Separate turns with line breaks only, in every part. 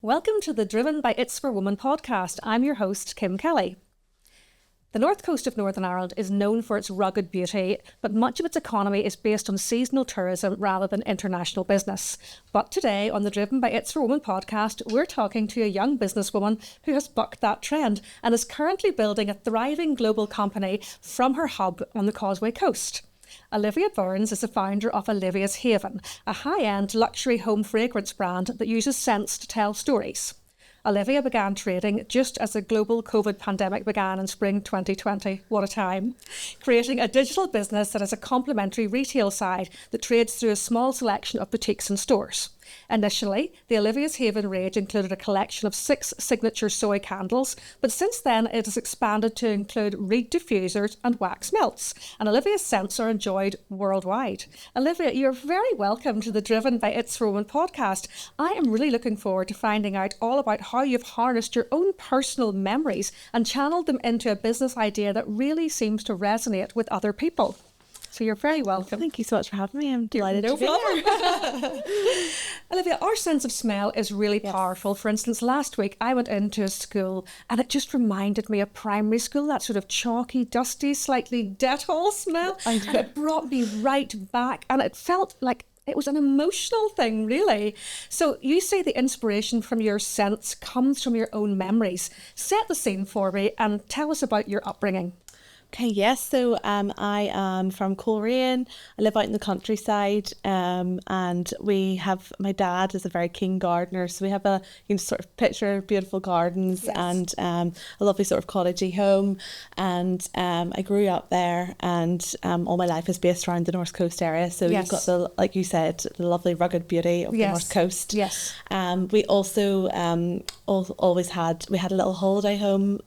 Welcome to the Driven by its4women podcast. I'm your host, Kim Kelly. The north coast of Northern Ireland is known for its rugged beauty, but much of its economy is based on seasonal tourism rather than international business. But today on the Driven by its4women podcast, we're talking to a young businesswoman who has bucked that trend and is currently building a thriving global company from her hub on the Causeway Coast. Olivia Burns is the founder of Olivia's Haven, a high-end luxury home fragrance brand that uses scents to tell stories. Olivia began trading just as the global COVID pandemic began in spring 2020. What a time. Creating a digital business that has a complementary retail side that trades through a small selection of boutiques and stores. Initially, the Olivia's Haven range included a collection of 6 signature soy candles, but since then it has expanded to include reed diffusers and wax melts, and Olivia's scents are enjoyed worldwide. Olivia, you're very welcome to the Driven by its4women podcast. I am really looking forward to finding out all about how you've harnessed your own personal memories and channeled them into a business idea that really seems to resonate with other people. So you're very welcome.
Thank you so much for having me. I'm delighted to be here.
Olivia, our sense of smell is really powerful. For instance, last week I went into a school and it just reminded me of primary school, that sort of chalky, dusty, slightly Dettol smell. And it brought me right back, and it felt like it was an emotional thing, really. So you say the inspiration from your scents comes from your own memories. Set the scene for me and tell us about your upbringing.
Okay, yes. So I am from Coleraine. I live out in the countryside, and we have, my dad is a very keen gardener. So we have you can sort of picture beautiful gardens and a lovely sort of cottagey home. And I grew up there, and all my life is based around the North Coast area. So you've got the, like you said, the lovely rugged beauty of the North Coast.
Yes.
We also always had a little holiday home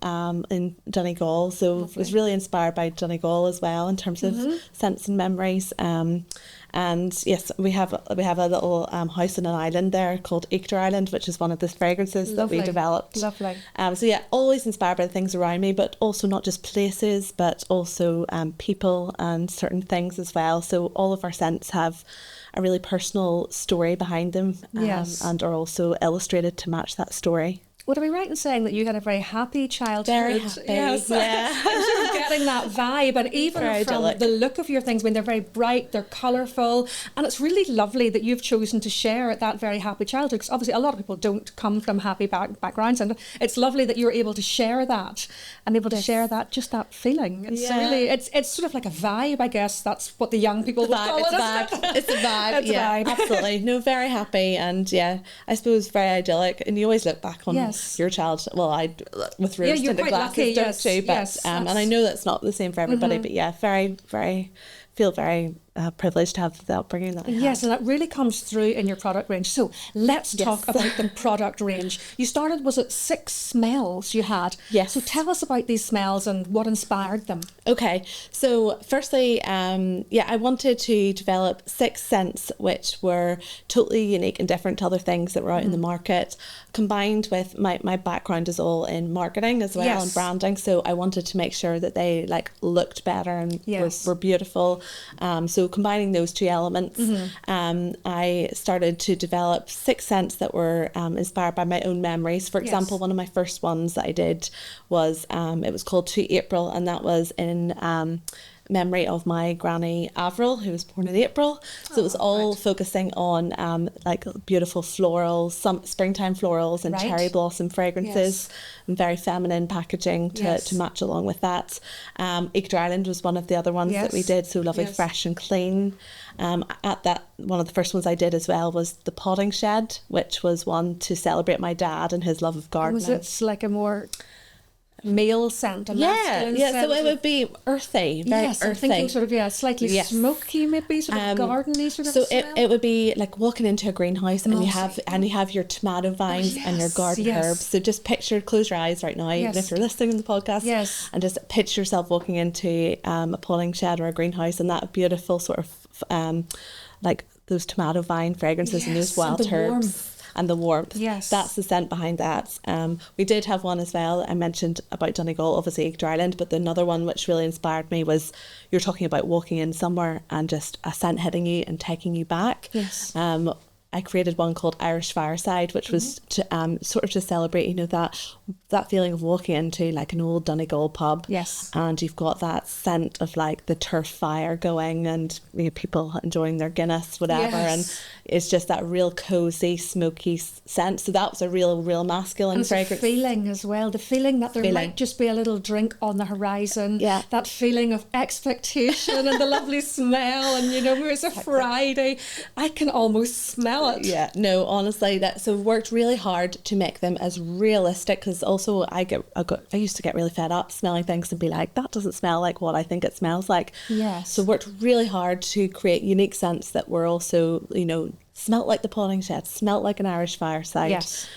in Donegal. So it was really inspired by Donegal as well in terms of scents and memories. And yes, we have a little house on an island there called Easter Island, which is one of the fragrances that we developed.
Lovely.
So yeah, always inspired by the things around me, but also not just places, but also people and certain things as well. So all of our scents have a really personal story behind them, and are also illustrated to match that story.
Would I be right in saying that you had a very happy childhood?
Very happy,
yes.
yeah.
I'm sort of getting that vibe, and even
Very
from
idyllic.
the look of your things, I mean, they're very bright, they're colourful, and it's really lovely that you've chosen to share that very happy childhood, because obviously a lot of people don't come from happy backgrounds, and it's lovely that you're able to share that, and able to share that, just that feeling. It's really, it's sort of like a vibe, I guess. That's what the young people would call it.
It's a vibe.
It's a vibe.
Absolutely. No, very happy, and I suppose very idyllic, and you always look back on your child. Well, I with rose tinted glasses,
lucky,
don't too, but and I know that's not the same for everybody, but very, very feel very privileged to have the upbringing that I had.
Yes, and that really comes through in your product range. So let's talk about the product range. You started, was it 6 smells you had?
Yes.
So tell us about these smells and what inspired them.
Okay, so firstly, I wanted to develop 6 scents which were totally unique and different to other things that were out in the market, combined with my background is all in marketing as well and branding. So I wanted to make sure that they looked better and were beautiful. So combining those 2 elements, I started to develop 6 scents that were inspired by my own memories. For example, one of my first ones that I did was, it was called To April, and that was in memory of my granny Avril, who was born in April. So it was all focusing on beautiful florals, some springtime florals and cherry blossom fragrances, and very feminine packaging to match along with that. Easter Island was one of the other ones that we did, so lovely, fresh and clean. At that, one of the first ones I did as well was the Potting Shed, which was one to celebrate my dad and his love of gardening.
Was it like a more male scent, a masculine scent?
So it would be earthy, very earthy.
I'm thinking sort of slightly smoky, maybe sort of gardeny sort of
so
smell.
it would be like walking into a greenhouse and you have your tomato vines and your garden herbs. So just close your eyes right now, even if you're listening to the podcast, and just picture yourself walking into a potting shed or a greenhouse, and that beautiful sort of like those tomato vine fragrances and those wild herbs. And the warmth.
Yes.
That's the scent behind that. We did have one as well. I mentioned about Donegal, obviously Easter Island, but another one which really inspired me was, you're talking about walking in somewhere and just a scent hitting you and taking you back.
Yes.
I created one called Irish Fireside, which was to sort of to celebrate, you know, that feeling of walking into like an old Donegal pub.
Yes.
And you've got that scent of like the turf fire going and, you know, people enjoying their Guinness, whatever.
Yes.
And it's just that real cozy, smoky scent. So that was a real masculine
And
fragrance.
the feeling as well, the feeling that there might just be a little drink on the horizon.
Yeah.
That feeling of expectation and the lovely smell, and you know, it's a Friday. I can almost smell it.
Yeah, no, honestly, so we've worked really hard to make them as realistic, because also I used to get really fed up smelling things and be like, that doesn't smell like what I think it smells like.
Yes.
So worked really hard to create unique scents that were also, you know, smelt like the potting shed, smelt like an Irish fireside.
Yes.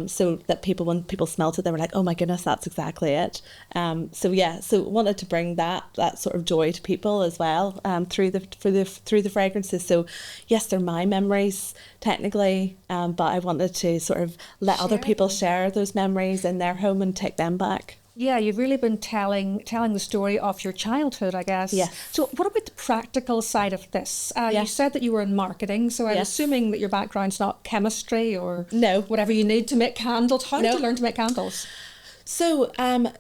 So that when people smelt it, they were like, oh my goodness, that's exactly it. So wanted to bring that sort of joy to people as well, through the fragrances. So yes, they're my memories technically, but I wanted to sort of let other people share those memories in their home and take them back.
Yeah, you've really been telling the story of your childhood, I guess.
Yeah.
So what about the practical side of this?
Yeah.
You said that you were in marketing, so I'm assuming that your background's not chemistry or whatever you need to make candles. How did you learn to make candles?
So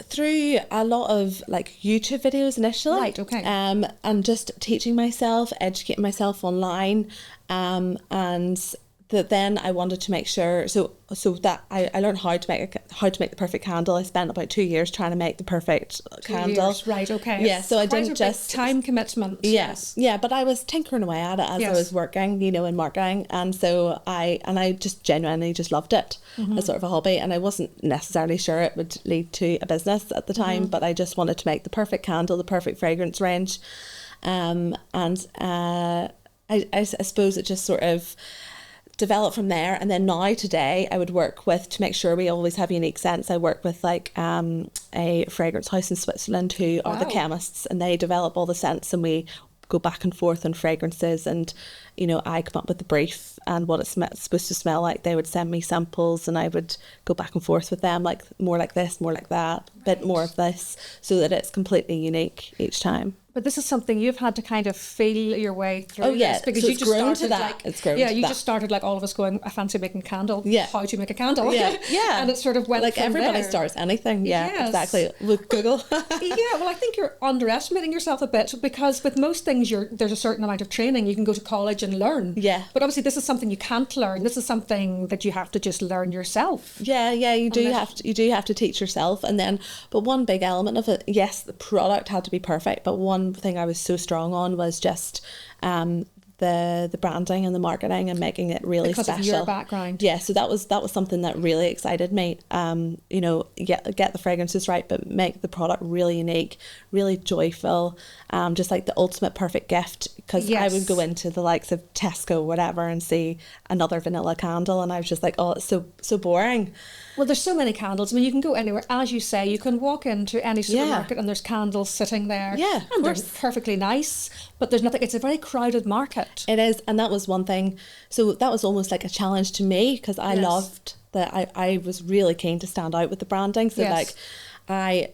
through a lot of like YouTube videos initially.
Right, okay.
And just teaching myself, educating myself online, and that then I wanted to make sure so that I learned how to make the perfect candle. I spent about 2 years trying to make the perfect candle.
Right, okay.
Yeah, so I didn't just
time commitment.
Yes. Yeah, but I was tinkering away at it as I was working, you know, in marketing, and so I just genuinely just loved it as sort of a hobby, and I wasn't necessarily sure it would lead to a business at the time, but I just wanted to make the perfect candle, the perfect fragrance range, I suppose it just sort of develop from there. And then now today I would work with, to make sure we always have unique scents, I work with like a fragrance house in Switzerland who are the chemists, and they develop all the scents, and we go back and forth on fragrances, and you know, I come up with the brief and what it's supposed to smell like. They would send me samples and I would go back and forth with them, like more like this, more like that, bit more of this, so that it's completely unique each time.
But this is something you've had to kind of feel your way through.
Oh yeah,
this, because
so
you
it's
just
grown
started
to that.
like
It's grown.
Yeah,
to
you
that.
just started like all of us going, I fancy making a candle.
Yeah.
How do you make a candle?
Yeah, yeah.
And it sort of went
like
from
everybody
there.
starts anything. Yeah,
Yes.
exactly. With Google.
Yeah, well, I think you're underestimating yourself a bit, because with most things, there's a certain amount of training. You can go to college and learn.
Yeah.
But obviously, this is something you can't learn. This is something that you have to just learn yourself.
Yeah, you do have to teach yourself, and then, but one big element of it, yes, the product had to be perfect, but one thing I was so strong on was just the branding and the marketing and making it really
because
special.
Of your background.
Yeah, so that was something that really excited me. You know, get the fragrances right, but make the product really unique, really joyful, just like the ultimate perfect gift. Because I would go into the likes of Tesco or whatever and see another vanilla candle, and I was just like, oh, it's so boring.
Well, there's so many candles. I mean, you can go anywhere. As you say, you can walk into any supermarket and there's candles sitting there.
Yeah,
and they're perfectly nice, but there's nothing. It's a very crowded market.
It is, and that was one thing. So that was almost like a challenge to me, because I loved that. I was really keen to stand out with the branding. So like, I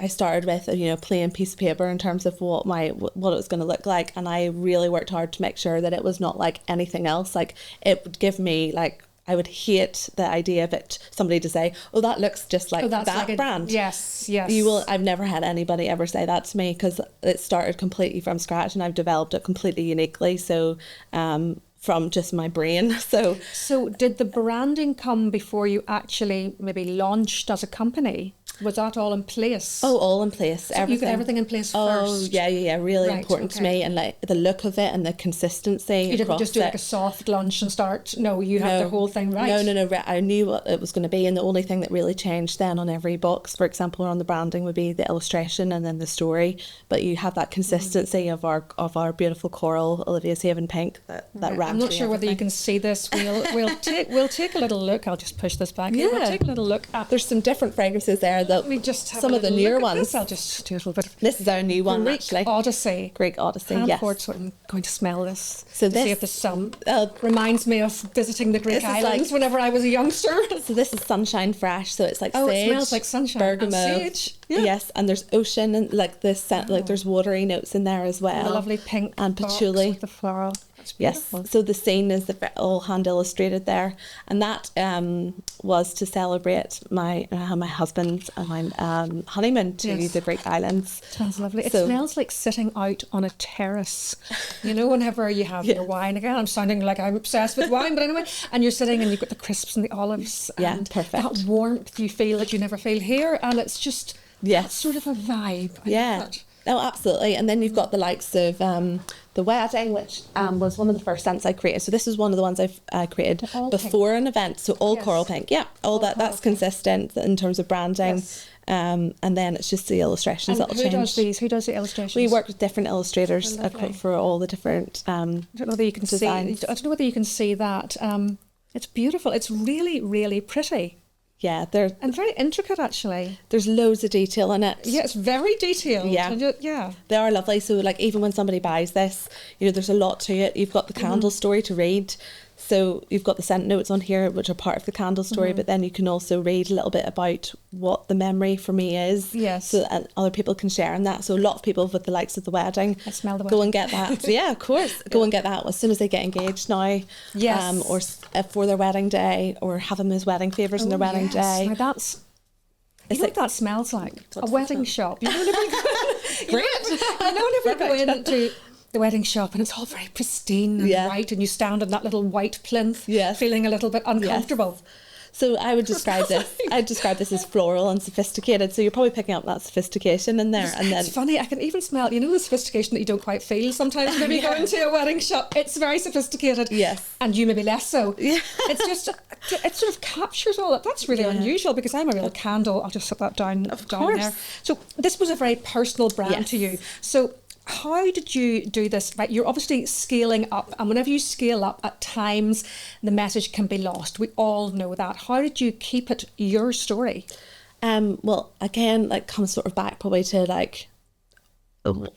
started with a plain piece of paper in terms of what it was going to look like, and I really worked hard to make sure that it was not like anything else. Like, it would give me like, I would hate the idea of it, somebody to say, oh, that looks just like that brand.
Yes.
I've never had anybody ever say that to me, because it started completely from scratch and I've developed it completely uniquely. So from just my brain. So
did the branding come before you actually maybe launched as a company? Was that all in place?
Oh, all in place.
So
everything.
You got everything in place first?
Oh, yeah. Really important to me. And like the look of it and the consistency.
You didn't just do like a soft launch and start? No, you had the whole thing right?
No. I knew what it was going to be. And the only thing that really changed then on every box, for example, or on the branding, would be the illustration and then the story. But you have that consistency of our beautiful coral, Olivia's Haven pink, that wrapped.
I'm not sure whether you can see this. We'll take a little look. I'll just push this back. Yeah. We'll take a little look at.
There's some different fragrances there.
We just have
some of the newer ones.
I'll just do a little bit.
This is our new one,
Greek
actually.
Odyssey.
Greek Odyssey.
Yes. So I'm going to smell this.
So
see if there's some. Reminds me of visiting the Greek islands whenever I was a youngster.
So this is Sunshine Fresh. So it's like sage.
It smells like sunshine.
Bergamot.
And sage. Yeah.
Yes, and there's ocean and like this scent. Like there's watery notes in there as well.
And the lovely pink
and patchouli
with the floral. That's beautiful.
Yes. So the scene is all hand illustrated there, and that was to celebrate my husband's and my honeymoon to the Greek islands.
Sounds lovely. It
So-
smells like sitting out on a terrace. You know, whenever you have your wine, again, I'm sounding like I'm obsessed with wine, but anyway, and you're sitting and you've got the crisps and the olives.
Yeah,
and
perfect.
that warmth you feel that you never feel here, and it's just
Yes.
sort of a vibe. I
Yeah.
love it.
Oh, absolutely. And then you've got the likes of the wedding, which was one of the first scents I created. So this is one of the ones I created
All
before an event. So all
Yes.
coral pink. Yeah, all that's
coral pink.
consistent in terms of branding.
Yes.
And then it's just the illustrations
And
that'll
who
change.
does these? Who does the illustrations?
We work with different illustrators
Lovely.
for all the different
I don't know whether you can
designs.
see. I don't know whether you can see that. It's beautiful. It's really, really pretty
Yeah,
and very intricate, actually.
there's loads of detail in it.
Yeah, it's very detailed.
Yeah.
And yeah.
They are lovely. So like even when somebody buys this, you know, there's a lot to it. You've got the candle story to read. So you've got the scent notes on here, which are part of the candle story, but then you can also read a little bit about what the memory for me is.
Yes.
So and other people can share in that. So a lot of people with the likes of the wedding,
I smell the
go
wedding.
and get that. So yeah, of course, go and get that as soon as they get engaged now.
Yes.
Or for their wedding day, or have them as wedding favours on their wedding day.
Now that's.
It's
You know
like-
what that smells like?
What
A
does it
wedding
smell?
shop. You know, whenever you go, you know, whenever you go into the wedding shop and it's all very pristine and
Yeah.
white, and you stand on that little white plinth,
Yes.
feeling a little bit uncomfortable.
So I would describe this. I'd describe this as floral and sophisticated. So you're probably picking up that sophistication in there, and then
It's funny, I can even smell, you know, the sophistication that you don't quite feel sometimes when you go into a wedding shop. It's very sophisticated.
Yes.
And you maybe less so.
Yeah.
It's just, it sort of captures all that. That's really unusual, because I'm a real candle. I'll just set that down there.
course.
So this was a very personal brand to you. So how did you do this? Right, you're obviously scaling up, and whenever you scale up, at times the message can be lost. We all know that. How did you keep it your story?
well, again, like comes sort of back probably to like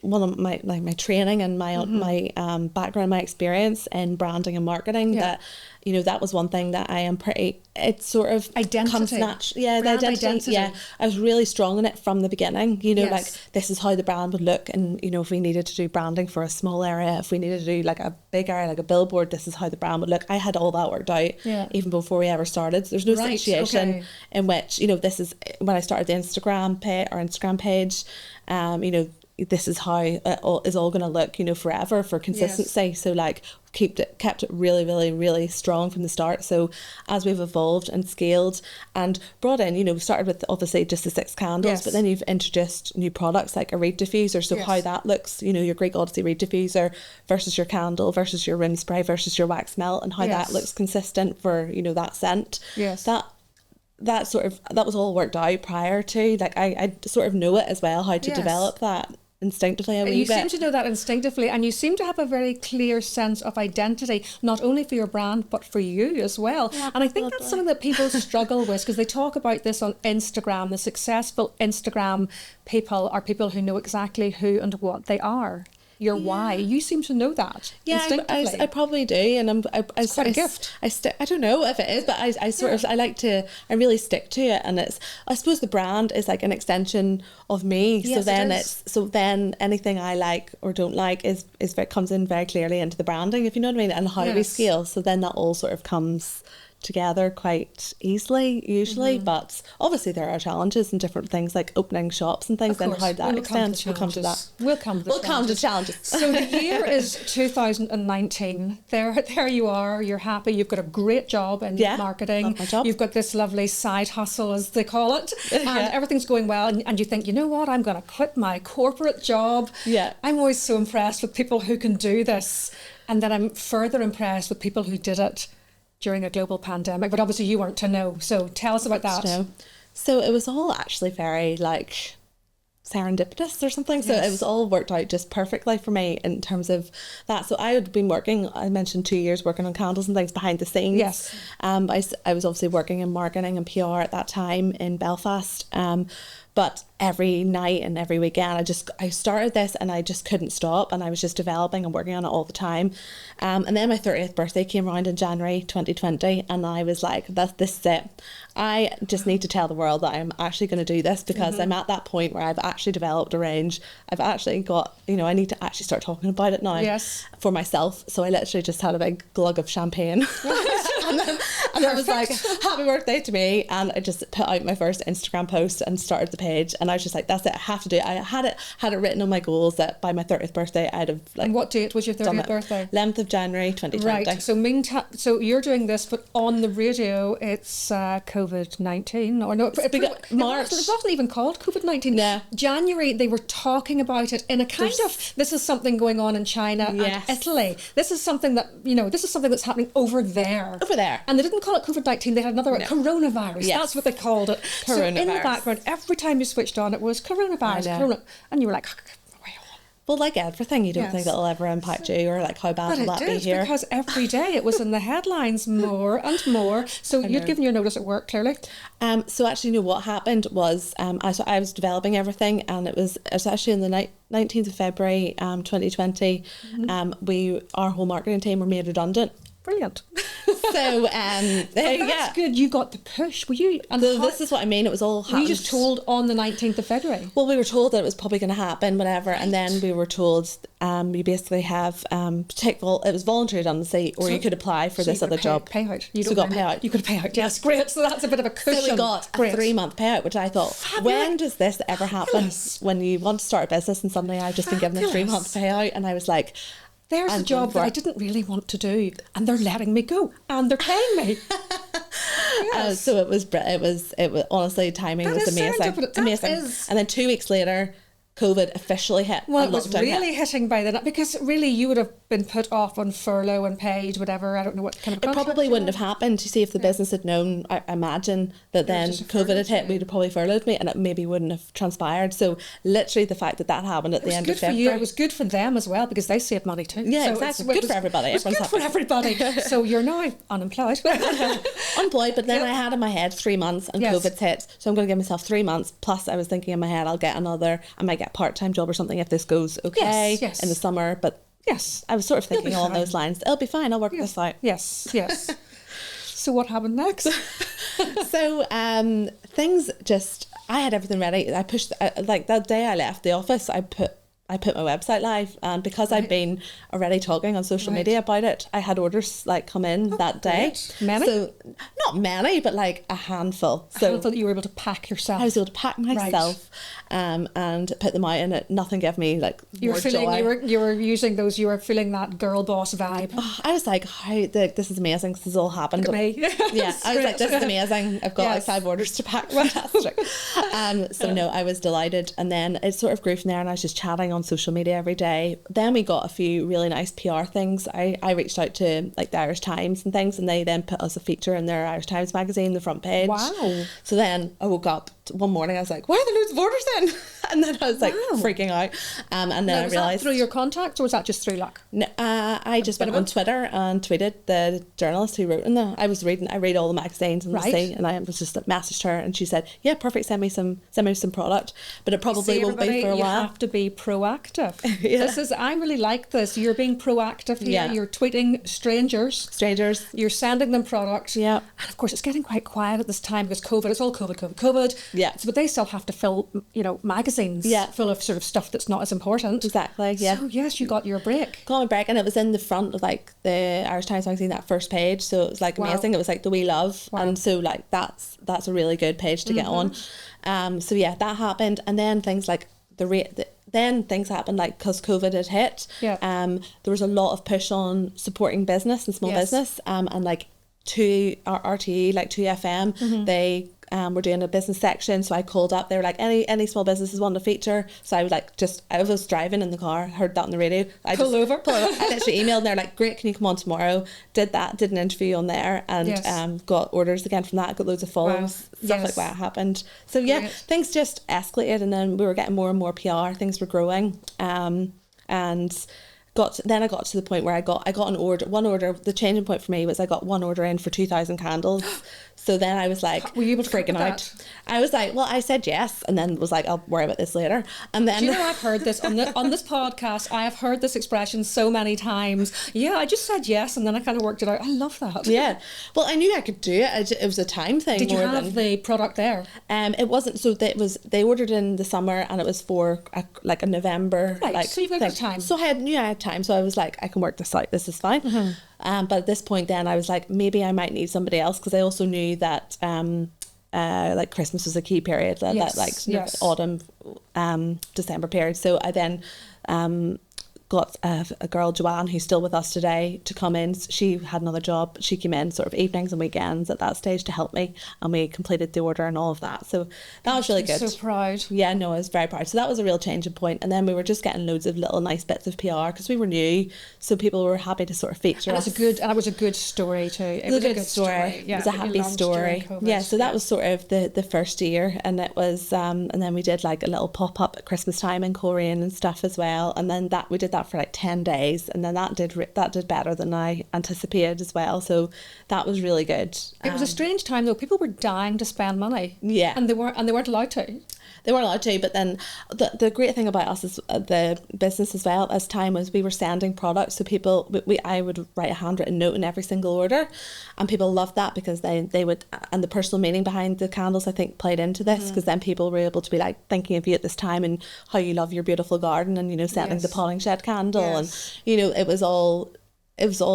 one of my training and my background, my experience in branding and marketing.
Yeah.
That, you know, that was one thing that I am pretty. It sort of
Identity.
comes natural. Yeah, the
Brand
identity. Yeah, I was really strong in it from the beginning. You know,
Yes.
like this is how the brand would look, and you know, if we needed to do branding for a small area, if we needed to do like a big area, like a billboard, this is how the brand would look. I had all that worked out even before we ever started. There's no
Right,
situation
okay.
in which, you know, this is when I started the Instagram page. You know, this is how it is all going to look, you know, forever, for consistency. So like kept it really, really, really strong from the start. So as we've evolved and scaled and brought in, you know, we started with obviously just the 6 candles,
Yes.
but then you've introduced new products like a reed diffuser. So
Yes.
how that looks, you know, your Greek Odyssey reed diffuser versus your candle versus your room spray versus your wax melt, and how
Yes.
that looks consistent for, you know, that scent.
Yes.
That was all worked out prior to, like I sort of know it as well, how to
Yes.
develop that instinctively a wee
You
bit.
seem to know that instinctively, and you seem to have a very clear sense of identity, not only for your brand, but for you as well. And I think that's something that people struggle with, because they talk about this on Instagram. The successful Instagram people are people who know exactly who and what they are. Your why. You seem to know that instinctively.
I probably do, and
It's quite a gift.
I don't know if it is, but I sort of I really stick to it, and it's, I suppose the brand is like an extension of me.
Yes,
so then anything I like or don't like is comes in very clearly into the branding, if you know what I mean, and how we
Yes.
scale. So then that all sort of comes together quite easily usually, but obviously there are challenges and different things like opening shops and things, and how that extends. We'll come to that.
We'll come to
challenges.
So the year is 2019. There you are. You're happy. You've got a great job in marketing.
Love my job.
You've got this lovely side hustle, as they call it, and everything's going well. And you think, you know what? I'm going to quit my corporate job.
Yeah.
I'm always so impressed with people who can do this, and then I'm further impressed with people who did it during a global pandemic. But obviously, you weren't to know. So tell us about that.
So it was all actually very like serendipitous or something. So it was all worked out just perfectly for me in terms of that. So I had been working, I mentioned 2 years working on candles and things behind the scenes.
Yes.
I was obviously working in marketing and PR at that time in Belfast. But every night and every weekend, I started this and I just couldn't stop, and I was just developing and working on it all the time. And then my 30th birthday came around in January 2020, and I was like, this is it. I just need to tell the world that I'm actually going to do this, because I'm at that point where I've actually developed a range. I've actually got, I need to actually start talking about it now for myself. So I literally just had a big glug of champagne. and I was like, happy birthday to me. And I just put out my first Instagram post and started the page. And I was just like, that's it, I have to do it. I had it written on my goals that by my 30th birthday, I'd have like...
And what date was your 30th birthday?
11th of January 2020.
Right, so so you're doing this, but on the radio, it's COVID-19, or no,
March.
It wasn't even called COVID-19.
Yeah.
January, they were talking about it in a kind of, this is something going on in China and Italy. This is something that, this is something that's happening over there.
Over there.
And they didn't call it COVID-19, they had another one, coronavirus. Yes. That's what they called it.
Coronavirus.
So in the background, every time you switched on, it was coronavirus. And you were like...
Well, like everything, you don't think it'll ever impact you, or like how bad will that be here?
Because every day it was in the headlines more and more. So you'd given your notice at work, clearly.
So actually, what happened was I was developing everything, and it was actually in the 19th of February 2020. Our whole marketing team were made redundant.
Brilliant.
So that's
good. You got the push. Were you?
And this is what I mean. It was all happened.
Were you just told on the 19th of February?
Well, we were told that it was probably going to happen, whatever, and then we were told you basically have it was voluntary redundancy, or you could apply for this other job.
Payout.
You got payout.
You could pay out. Yes, great. So that's a bit of a cushion.
So we got a 3-month payout, which I thought, when does this ever happen? When you want to start a business and suddenly I've just been given a 3-month payout, and I was like,
there's a job that I didn't really want to do, and they're letting me go, and they're paying me.
So it was honestly, timing was amazing. Amazing. And then 2 weeks later, COVID officially hit.
Well, it was really hitting by then, because really you would have been put off on furlough and paid, whatever. I don't know what kind of contract.
It probably wouldn't have happened. To see if the business had known, I imagine that then COVID had hit, we'd have probably furloughed me, and it maybe wouldn't have transpired. So literally the fact that happened at the end of February.
It was good for them as well, because they saved money too.
Yeah, so exactly. Good for everybody.
It was good for everybody. So you're now unemployed.
Unemployed, but then I had in my head 3 months, and COVID's hit. So I'm going to give myself 3 months. Plus I was thinking in my head, I might get a part-time job or something if this goes okay in the summer. But I was sort of thinking along those lines. It'll be fine. I'll work this out.
Yes. So what happened next?
So things just, I had everything ready. I pushed, like that day I left the office, I put my website live, and because I'd been already talking on social media about it, I had orders come in that day.
Many?
So not many, but like a handful.
A handful that you were able to pack yourself.
I was able to pack myself and put them out, and nothing gave me
you were feeling
joy.
You were using those. You were feeling that girl boss vibe.
I was like, this is amazing. This has all happened.
Look at me.
Yeah, I was like, this is amazing. I've got 5 orders to pack. Fantastic. So no, I was delighted, and then it sort of grew from there, and I was just chatting on social media every day. Then we got a few really nice PR things. I reached out to the Irish Times and things, and they then put us a feature in their Irish Times magazine, the front page.
Wow.
So then I woke up one morning, I was like, why are there loads of orders in? And then I was freaking out. And then I realised...
Was that through your contacts, or was that just through luck?
No, I just went on Twitter and tweeted the journalist who wrote in there. I read all the magazines and and I was just messaged her, and she said, yeah, perfect, send me some product. But it probably won't be for a while.
You have to be proactive. I really like this. You're being proactive here. You're tweeting strangers. You're sending them products.
Yeah.
And of course it's getting quite quiet at this time because COVID, it's all COVID.
Yeah.
So, but they still have to fill, magazines full of sort of stuff that's not as important.
Exactly, yeah.
So yes, you got your break.
Got my break, and it was in the front of the Irish Times magazine, that first page. So it was amazing. It was the We Love. Wow. And so that's a really good page to get on. So yeah, that happened. And then things like then things happened because COVID had hit.
Yeah.
There was a lot of push on supporting business and small business. And to our RTE, 2FM, they were doing a business section, so I called up. They were like, any small businesses want a feature. So I was I was driving in the car, heard that on the radio.
Pull over.
I literally emailed, and they're like, great, can you come on tomorrow? Did an interview on there, and got orders again from that. Got loads of follows, stuff like that happened. So things just escalated, and then we were getting more and more PR. Things were growing, and then I got to the point where I got one order. The changing point for me was I got one order in for 2,000 candles. So then I was like,
were you able to
freaking out? I was like, well, I said yes, and then was like, I'll worry about this later. And then,
do you know, I've heard this on this podcast. I have heard this expression so many times. Yeah, I just said yes, and then I kind of worked it out. I love that.
Yeah, well, I knew I could do it. It was a time thing.
Did you have the product there?
It wasn't. So they ordered in the summer, and it was for a November.
Right. So you've got time.
So I knew I had time. So I was like, I can work this out. This is fine. Mm-hmm. But at this point, then I was like, maybe I might need somebody else, because I also knew that like Christmas was a key period, that autumn, December period. So I then got a girl, Joanne, who's still with us today, to come in. She had another job. She came in sort of evenings and weekends at that stage to help me, and we completed the order and all of that. So that was really good.
So proud.
Yeah, no, I was very proud. So that was a real changing point. And then we were just getting loads of little nice bits of PR, because we were new, so people were happy to sort of feature us.
And it was a good story too. It was a good story.
Yeah, it was a happy story. Yeah, so that was sort of the first year, and it was and then we did like a little pop up at Christmas time in Korean and stuff as well. And then we did that for like 10 days, and then that did better than I anticipated as well. So that was really good.
It was a strange time though. People were dying to spend money.
Yeah,
and they weren't allowed to.
They weren't allowed to, but then the great thing about us, is the business as well, as time was, we were sending products, so people, I would write a handwritten note in every single order, and people loved that, because they would, and the personal meaning behind the candles, I think, played into this, because then people were able to be like thinking of you at this time and how you love your beautiful garden, and, you know, sending the polling shed candle, and, you know, it was all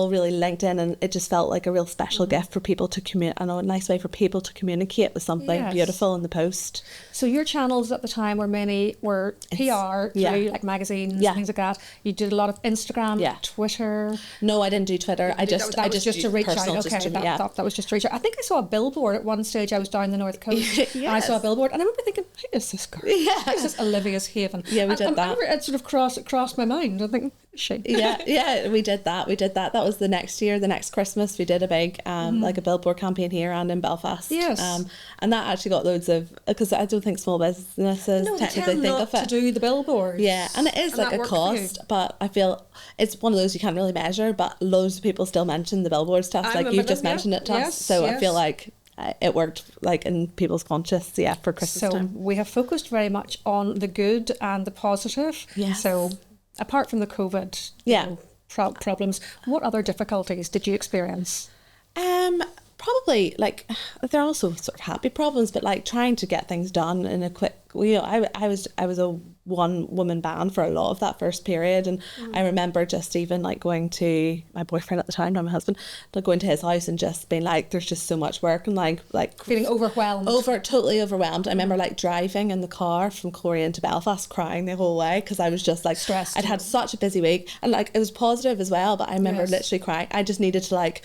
really linked in, and it just felt like a real special gift for people to a nice way for people to communicate with something beautiful in the post.
So your channels at the time were PR through like magazines and things like that. You did a lot of Instagram, Twitter.
No, I didn't do Twitter. I just
to reach out. Okay, that was just to reach out. I think I saw a billboard at one stage. I was down the North Coast and I saw a billboard, and I remember thinking, who is this girl? Yeah. Who is this Olivia's Haven?
Yeah, we did that.
It sort of crossed my mind. I think, she.
Yeah, we did that. That was the next year, the next Christmas, we did a big like a billboard campaign here and in Belfast.
Yes.
And that actually got loads of, because I don't think small businesses technically think of it
to do the billboard.
Yeah, and it is like a cost, but I feel it's one of those you can't really measure, but loads of people still mention the billboard stuff, like you've just mentioned it to us. So I feel like it worked like in people's conscious for Christmas time.
So we have focused very much on the good and the positive.
Yes.
So apart from the COVID problems, what other difficulties did you experience?
Probably like, they're also sort of happy problems, but like trying to get things done in a quick, you know, I was a one woman band for a lot of that first period, and I remember just even like going to my boyfriend at the time, not my husband, like going to his house and just being like, there's just so much work, and like
feeling overwhelmed.
Totally overwhelmed. I remember like driving in the car from Korea to Belfast crying the whole way, because I was just like
stressed.
I'd had such a busy week, and like it was positive as well, but I remember literally crying. I just needed to like,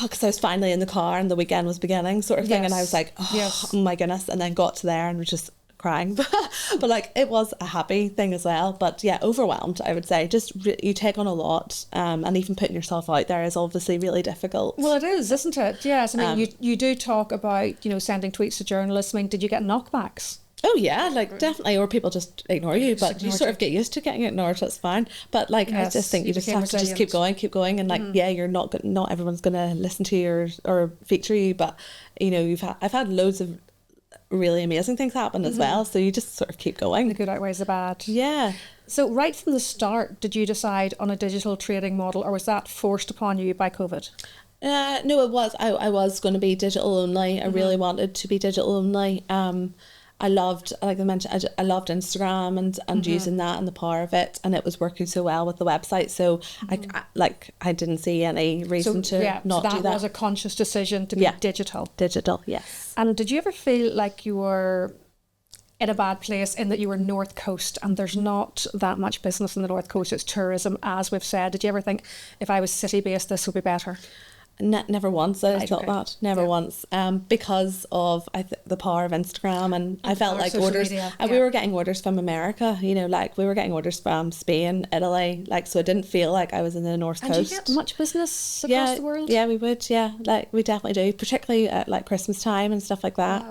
because I was finally in the car and the weekend was beginning, sort of thing, and I was like, oh my goodness, and then got to there and was just crying. But like it was a happy thing as well. But yeah, overwhelmed, I would say. Just you take on a lot, and even putting yourself out there is obviously really difficult.
Well, it is, isn't it? Yes. I mean, you do talk about, you know, sending tweets to journalists. I mean, did you get knockbacks?
Oh yeah, like definitely, or people just ignore you, but you sort of get used to getting ignored, so it's fine. But like, I just think you just have to just keep going, and like, you're not everyone's gonna listen to you or feature you, but you know, I've had loads of really amazing things happen as well, so you just sort of keep going.
The good outweighs the bad.
Yeah.
So right from the start, did you decide on a digital trading model, or was that forced upon you by COVID?
No, it was. I was going to be digital only. I really wanted to be digital only. I loved, like I mentioned, I loved Instagram and using that and the power of it, and it was working so well with the website. So I didn't see any reason to not do that.
That was a conscious decision to be digital.
Digital, yes.
And did you ever feel like you were in a bad place in that you were North Coast and there's not that much business in the North Coast? It's tourism, as we've said. Did you ever think, if I was city based, this would be better?
Never once. I thought that. Never once. Because of the power of Instagram, and I felt like orders. We were getting orders from America. You know, like we were getting orders from Spain, Italy. Like, so I didn't feel like I was in the North Coast.
And do you get much business across the world?
Yeah, we would. Yeah, like we definitely do, particularly at like Christmas time and stuff like that.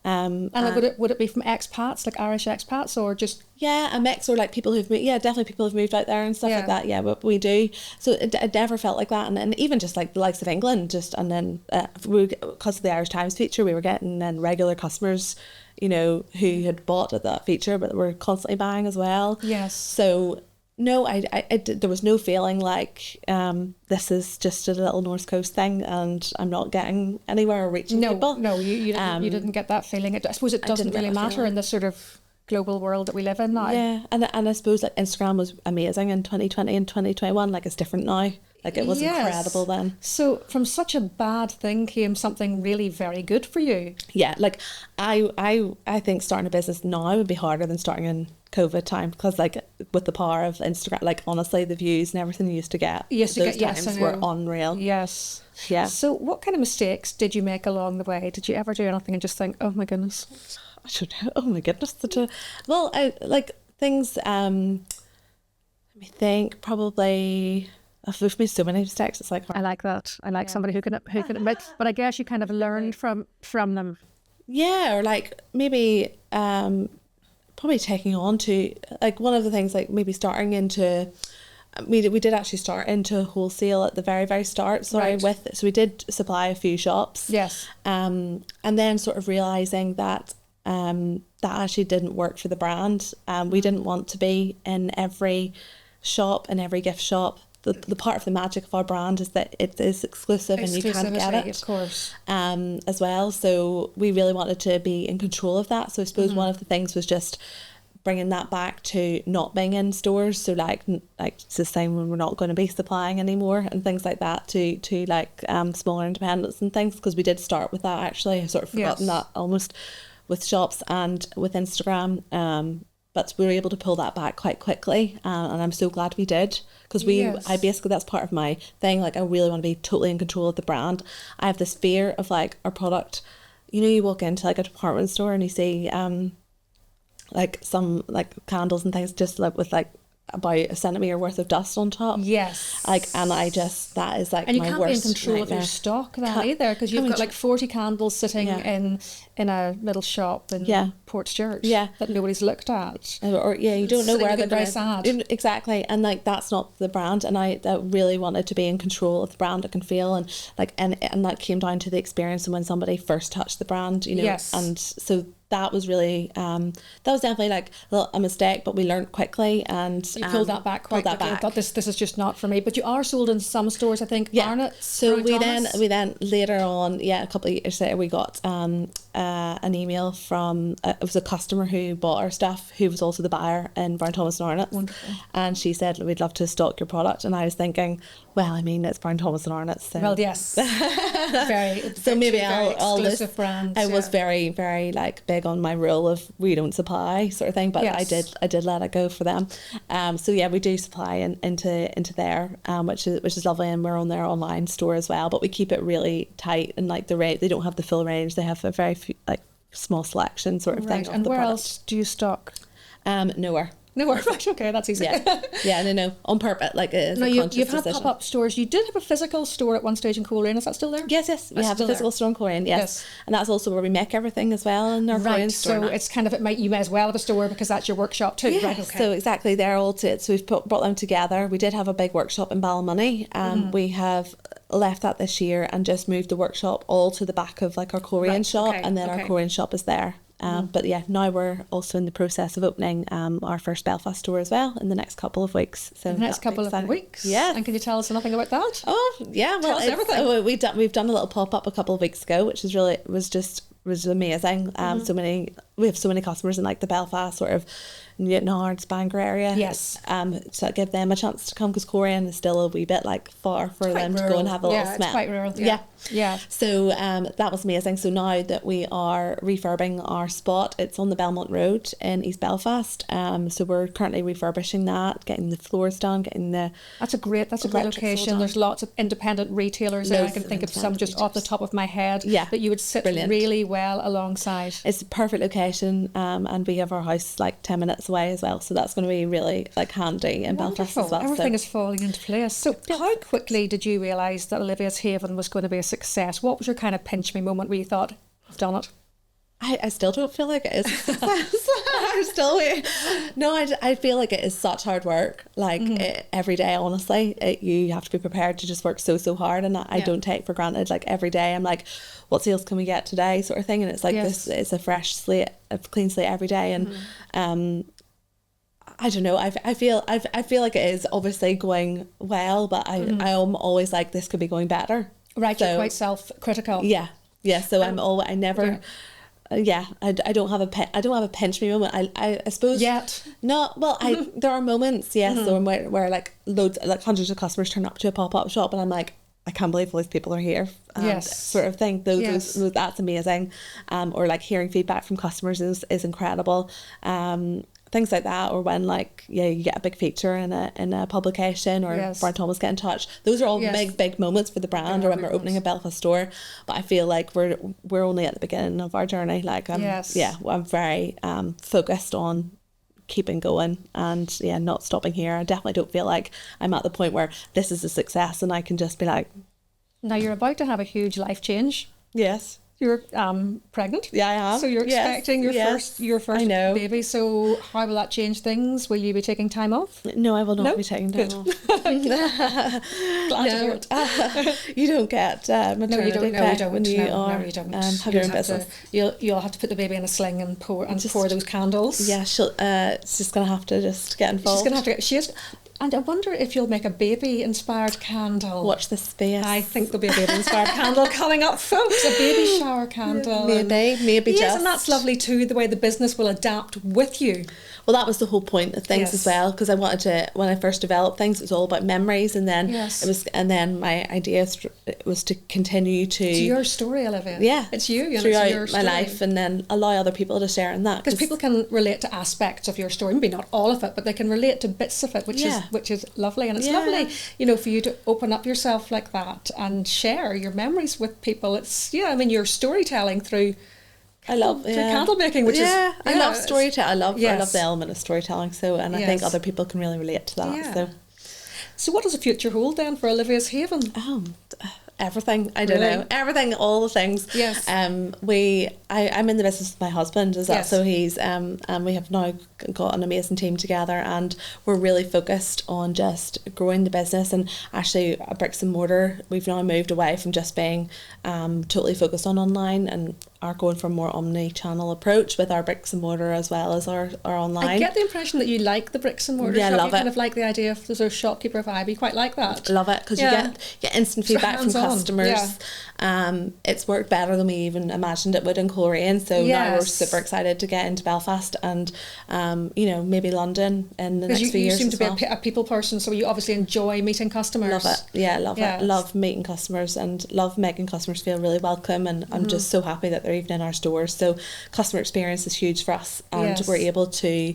And would it be from expats, like Irish expats, or just...
Yeah, a mix, or like people who've moved, definitely people who've moved out there and stuff like that. Yeah, but we do. So it never felt like that. And even just like the likes of England, and then because of the Irish Times feature, we were getting then regular customers, who had bought at that feature, but were constantly buying as well.
Yes.
So no, there was no feeling like this is just a little North Coast thing and I'm not getting anywhere or reaching people.
No, you didn't get that feeling. I suppose it doesn't really matter in this sort of global world that we live in now.
Yeah, and I suppose like Instagram was amazing in 2020 and 2021. Like it's different now. Like it was incredible then.
So from such a bad thing came something really very good for you.
Yeah, like I think starting a business now would be harder than starting in COVID time, because like with the power of Instagram, like honestly the views and everything you used to get, those times were unreal.
Yes.
Yeah.
So what kind of mistakes did you make along the way? Did you ever do anything and just think, oh my goodness?
I should know. Oh my goodness. Well, I like things, let me think, probably... I've made so many mistakes. It's like
I like that. I like somebody who can admit, but I guess you kind of learned from them.
Yeah, or like maybe probably taking on to like one of the things, like maybe starting into we did actually start into wholesale at the very, very start. So we did supply a few shops.
Yes.
And then sort of realizing that that actually didn't work for the brand. We didn't want to be in every shop and every gift shop. The part of the magic of our brand is that it is exclusive and you can't get it,
of course,
as well. So we really wanted to be in control of that. So I suppose one of the things was just bringing that back to not being in stores. So like it's the same when we're not going to be supplying anymore and things like that to like smaller independents and things, because we did start with that actually. I've sort of forgotten that almost with shops and with Instagram. But we were able to pull that back quite quickly, and I'm so glad we did, because I basically, that's part of my thing. Like I really want to be totally in control of the brand. I have this fear of like our product. You walk into like a department store and you see like some like candles and things just like with like about a centimetre worth of dust on top.
Yes.
Like, and I just, that is like my worst nightmare.
And you can't be in control of your stock then either, because you've got like 40 candles sitting in a little shop in Portchurch that nobody's looked at.
Or you don't know where they're
very sad.
Exactly. And like that's not the brand, and I really wanted to be in control of the brand. I can feel, and like and that came down to the experience and when somebody first touched the brand,
Yes.
And so that was really that was definitely like a mistake, but we learned quickly and
you pulled that back quite quickly. I thought this is just not for me. But you are sold in some stores, I think, aren't it?
So we then later on, a couple of years later, we got an email from it was a customer who bought our stuff, who was also the buyer in Brown Thomas and Arnott's.
Wonderful.
And she said, we'd love to stock your product. And I was thinking, well, I mean, it's Brown Thomas and Arnott's. So.
Well, yes. So maybe all this brand.
I was very, very like big on my rule of we don't supply sort of thing, but I did let it go for them. So yeah, we do supply into there, which is lovely, and we're on their online store as well. But we keep it really tight, and like they don't have the full range. They have a very few, like small selection sort of thing.
And where else do you stock?
Nowhere.
Right, okay, that's easy.
No, on purpose. Like it's
you've had pop-up stores. You did have a physical store at one stage in Coleraine. Is that still there?
Yes, we have a physical store in Coleraine. Yes, and that's also where we make everything as well in our Coleraine store.
So it's kind of you may as well have a store because that's your workshop too.
Yeah,
right, okay.
So exactly, they're all to it. So we've brought them together. We did have a big workshop in Ballymoney. We have left that this year and just moved the workshop all to the back of like our Coleraine shop, and then our Coleraine shop is there. But yeah, now we're also in the process of opening our first Belfast store as well in the next couple of weeks. So
the next couple of weeks?
Yeah.
And can you tell us anything about that?
Oh, yeah. Well,
tell us everything.
We've done a little pop-up a couple of weeks ago, which was amazing. We have so many customers in like the Belfast sort of Newton Hards, Bangor area.
Yes.
So that give them a chance to come, because Coleraine is still a wee bit like far for them to go and have a little smell.
It's quite rural. Yeah.
So that was amazing. So now that we are refurbing our spot, it's on the Belmont Road in East Belfast. So we're currently refurbishing that, getting the floors done, getting the.
That's a great location. There's lots of independent retailers there. I can think of some just off the top of my head.
Yeah.
That you would sit really well alongside.
It's a perfect location, and we have our house like 10 minutes away as well. So that's going to be really like handy in Belfast as well.
Everything is falling into place. So how quickly did you realise that Olivia's Haven was going to be a success? What was your kind of pinch me moment where you thought, I've done it?
I still don't feel like it is a success. I'm still waiting. No, I feel like it is such hard work. Like every day, honestly, you have to be prepared to just work so hard, and I don't take for granted. Like every day, I'm like, what sales can we get today, sort of thing. And it's like this, it's a fresh slate, a clean slate every day, and I don't know. I feel like it is obviously going well, but I am always like, this could be going better.
Right,
so,
you're quite self-critical.
Yeah. So I never. Yeah. I don't have a pinch me moment. I suppose
yet.
No, well, there are moments, yes, where like loads, like hundreds of customers turn up to a pop-up shop, and I'm like, I can't believe all these people are here. Sort of thing. Those that's amazing. Or like hearing feedback from customers is incredible. Things like that, or when like you get a big feature in a publication, or Brian Thomas get in touch. Those are all big moments for the brand, or when we're opening a Belfast store. But I feel like we're only at the beginning of our journey. Like I'm very focused on keeping going and not stopping here. I definitely don't feel like I'm at the point where this is a success and I can just be like,
now you're about to have a huge life change.
Yes.
You're pregnant.
Yeah, I am.
So you're expecting your first baby. So how will that change things? Will you be taking time off?
No, I will not be taking time off.
Glad to hear it.
You don't get maternity pay when you have your own business.
You'll have to put the baby in a sling and pour those candles.
Yeah, she's just gonna have to just get involved.
She's gonna have to. And I wonder if you'll make a baby-inspired candle.
Watch this space.
I think there'll be a baby-inspired candle coming up, folks. A baby shower candle.
Maybe
yes, and that's lovely too, the way the business will adapt with you.
Well, that was the whole point of things as well, because I wanted to, when I first developed things, it was all about memories, and then my idea was to continue to...
It's your story, Olivia.
Yeah.
It's you, and
throughout
it's your story.
my life, and then allow other people to share in that.
Because people can relate to aspects of your story, maybe not all of it, but they can relate to bits of it, which is lovely. And it's lovely, for you to open up yourself like that and share your memories with people. It's, your storytelling through... I love candle making, which is
I love storytelling. I love the element of storytelling. So, and I think other people can really relate to that.
Yeah. So what does the future hold then for Olivia's Haven?
Everything. I don't know. Everything, all the things.
Yes.
I'm in the business with my husband as well. So he's and we have now got an amazing team together, and we're really focused on just growing the business. And actually, bricks and mortar, we've now moved away from just being totally focused on online, and are going for a more omni-channel approach with our bricks and mortar as well as our online.
I get the impression that you like the bricks and mortar shop.
Love
you kind of like the idea of the sort of shopkeeper vibe. You quite like that.
Love it, because you get instant feedback from customers. It's worked better than we even imagined it would in Coleraine. So now we're super excited to get into Belfast and maybe London in the next few years.
You seem to be a people person, so you obviously enjoy meeting customers.
Love it. Yeah, love it. Love meeting customers and love making customers feel really welcome, and I'm just so happy that they're even in our stores. So customer experience is huge for us, and we're able to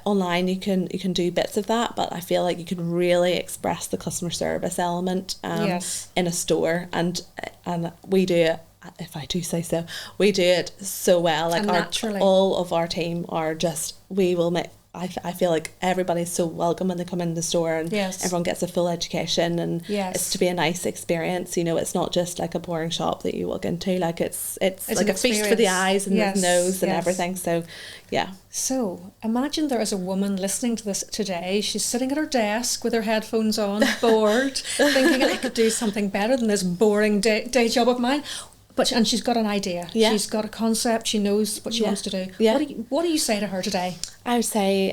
online you can do bits of that, but I feel like you can really express the customer service element in a store, and we do it, if I do say so, we do it so well. Like all of our team are just, we will make, I feel like everybody's so welcome when they come in the store, and everyone gets a full education, and it's to be a nice experience. It's not just like a boring shop that you walk into. Like it's like a feast for the eyes and the nose and everything. So
So imagine there is a woman listening to this today. She's sitting at her desk with her headphones on, bored, thinking I could do something better than this boring day job of mine. And she's got an idea. Yeah. She's got a concept. She knows what she wants to do. Yeah. What do you say to her today?
I would say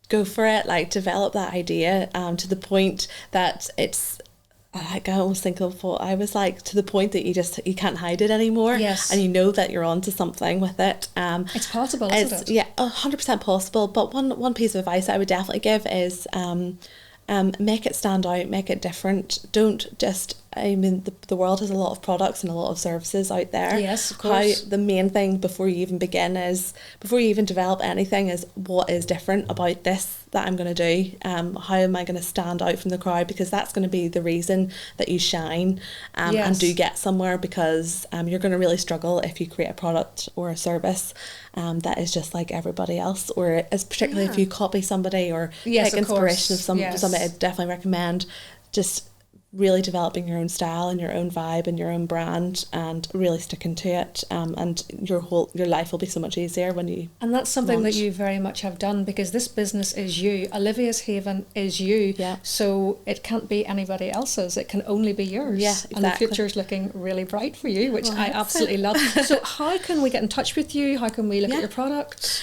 go for it. Like, develop that idea to the point that it's, like, I almost think of what I was like, to the point that you can't hide it anymore. Yes. And you know that you're onto something with it.
It's possible, isn't it?
Yeah, 100% possible. But one piece of advice I would definitely give is make it stand out, make it different. Don't just, the world has a lot of products and a lot of services out there.
Yes, of course.
The main thing before you even develop anything is, what is different about this that I'm going to do? How am I going to stand out from the crowd? Because that's going to be the reason that you shine and do get somewhere, because you're going to really struggle if you create a product or a service that is just like everybody else, or particularly if you copy somebody or take inspiration of somebody. I definitely recommend just really developing your own style and your own vibe and your own brand and really sticking to it, and your life will be so much easier when you
And that's something
launch.
that you very much have done, because this business is you. Olivia's Haven is you.
Yeah.
So it can't be anybody else's. It can only be yours.
Yeah, exactly.
And the future's looking really bright for you, which
Well,
I
I hope
absolutely love. So how can we get in touch with you? How can we look at your products?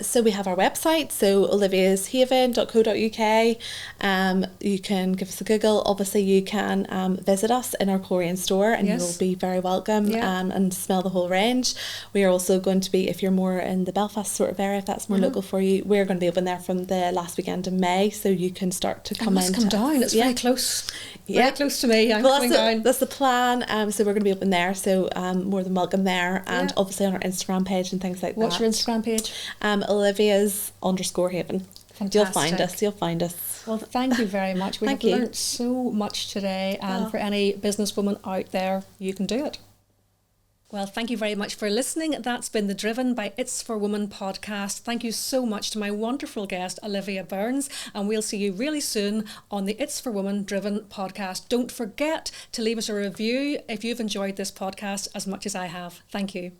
So we have our website, so oliviashaven.co.uk. You can give us a Google. Obviously, you can visit us in our Korean store, and you'll be very welcome, and smell the whole range. We are also going to be, if you're more in the Belfast sort of area, if that's more local for you, we're going to be open there from the last weekend in May, so you can start to come in.
Come down. It's very close. Very close to me. I'm coming down.
That's the plan. So we're going to be open there, so more than welcome there, and obviously on our Instagram page and things like that.
What's your Instagram page?
Olivia's_Haven.
Fantastic.
You'll find us.
Well, thank you very much. We have learnt so much today, and for any businesswoman out there, you can do it. Well, thank you very much for listening. That's been the Driven by It's4women podcast. Thank you so much to my wonderful guest, Olivia Burns, and we'll see you really soon on the It's4women Driven podcast. Don't forget to leave us a review if you've enjoyed this podcast as much as I have. Thank you.